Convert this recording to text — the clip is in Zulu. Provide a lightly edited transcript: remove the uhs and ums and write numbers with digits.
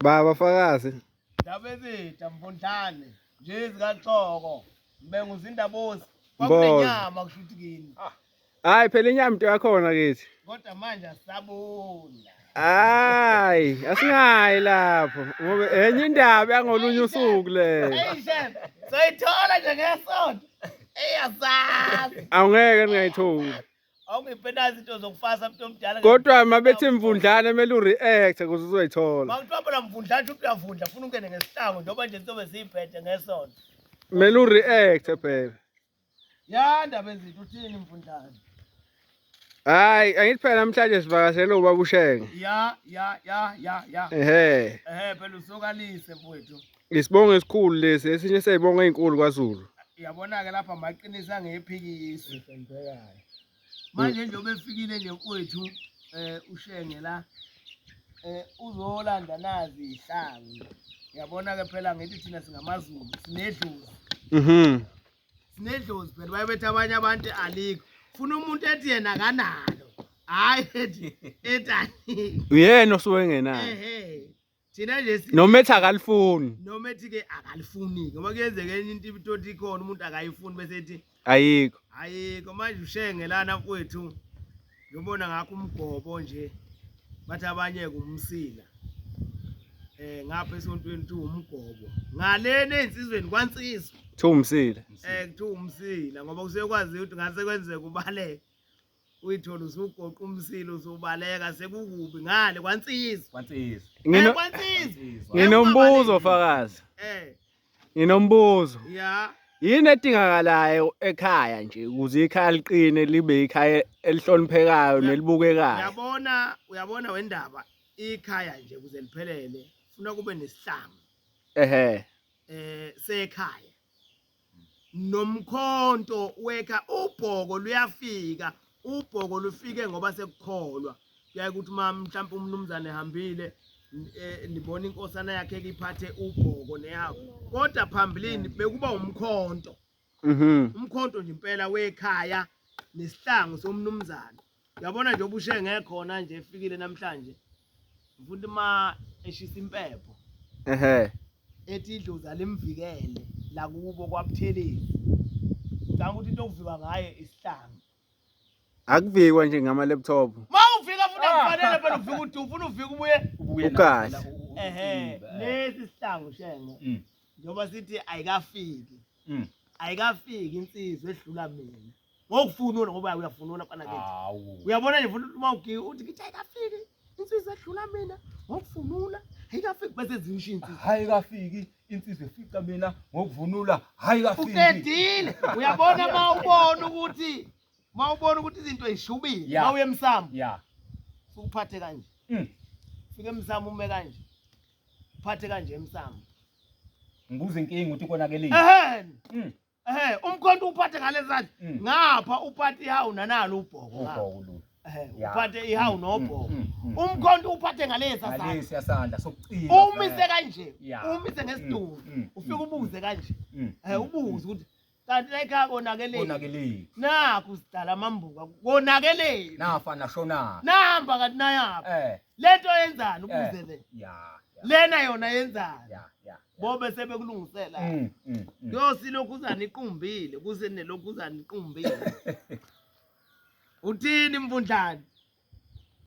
Baba Fakazi. Ndaba ezitha Mvundlane nje zikaXoko bengu zindabosi Mbozo. kwakunenyama kushuthi kini Hayi phela inyama into yakhona kithi. kodwa manje asabona Hayi, asingayi lapho ngoba enye indaba yangolunye usuku le. hey chef soyithola nje ngesonto eyazazi Awungeke ngayitholi. awungiphendazi into zokufasa umuntu omdala Kodwa mabethi Mvundlane kumele ureact ukuze uzoyithola. mawuthiwa phela Mvundlane uthi uyavundla ufuna ungene ngesihlangu njengoba nje sobe siyiphethe ngesonto Kumele ureact phela. ya ndaba ezitha uthini Mvundlane Hayi, angithi phela namhlanje sivakashele ubaba uShenge. ya phela usokalise mfowethu Isibongo esikhulu lesi esinye seyibonga ezinkulu kwaZulu. yabona ke lapha maqinisa ngephikisi manje njengoba efikile nje mfowethu uShenge la uzolanda nazi ihlangu yabona ke phela ngithi thina singamaZulu sinedlozi sinedlozi phela bayebethe abanye abantu alikho funa umuntu ethi yena kanalo hayi ethi Uyena osuke engenayo. thina nje Noma ethi akalifuni. noma ethi ke akalifuni ngoba kuyenzeka enye into ibitothi ikhona umuntu akayifuni bese ethi Ayikho. ayikho manje uShenge lana mfowethu ngibona ngakho umgobo nje bathi abanye kumsila ngapha esontweni tu umgobo ngalena einsizweni kwansizwa Thumsile. kuthiwa umsila ngoba kusekwazi ukuthi ngase kwenzeka ubaleke uyithola usugoqa umsila usubaleka sekukubi ngale kwansizwa kwansizwa Nginombuzo Fakazi. Nginombuzo. ya Yini edingakalayo ekhaya nje ukuze ikhaya liqine libe ikhaya elihloniphekayo nelibukekayo? uyabona wendaba ikhaya nje kuze liphelele funa kube nesihlangu sekhaya nomkhonto wekha ubhoko luyafika ubhoko lufike ngoba sekukholwa kuyaye ukuthi mhlawumbe umnumzane ehambile nibona inkosana yakhe iphathe ubhoko neyawo kodwa phambilini bekuba umkhonto umkhonto nje impela wekhaya nesihlangu somnumzane uyabona nje ubuShenge ekhona nje efikile namhlanje mfuna ma eshisa impepho ethi idlozi alimvikele la kubo kwaButhelezi ngicanga ukuthi into okuvika ngaye isihlangu Akuvikwa nje ngama laptop. mawufika futhi akufanele phela ufika ukuthi ufuna ufika ubuye Ukahle. lesi sihlangu Shenge njoba sithi ayikafiki insizwe edlula mina ngokufunula ngoba uyafunula fana ke uyabona nje futhi uma uthi ngithi ayikafiki insizwe edlula mina ngokufunula ayikafiki bese zisho insizwe ayikafiki insizwe efica mina ngokuvunula ayikafiki uqedile uyabona mawubona ukuthi izinto ezishubile mawuye emsamo uphathe kanje fike emsamo ume kanje uphathe kanje emsamo ngibuza inkingi ukuthi konakelile umkhonto uphathe ngalezandla ngapha uphathe ihawu nanalo ubhoko uphathe ihawu nobhoko umkhonto uphathe ngalesi yasandla sokucina umise kanje umise ngesiduku ufike ubuze kanje ubuze ukuthi kanti la ekhaya konakelile nakho sidala amambuka konakelile nafa nashona nahamba kanti nayapha lento yenzani ubuze le lena yona yenzani bobe sebekulungisela yosilokhuzana iqumbile kuze nelokhuzana iqumbile uthini Mvundlane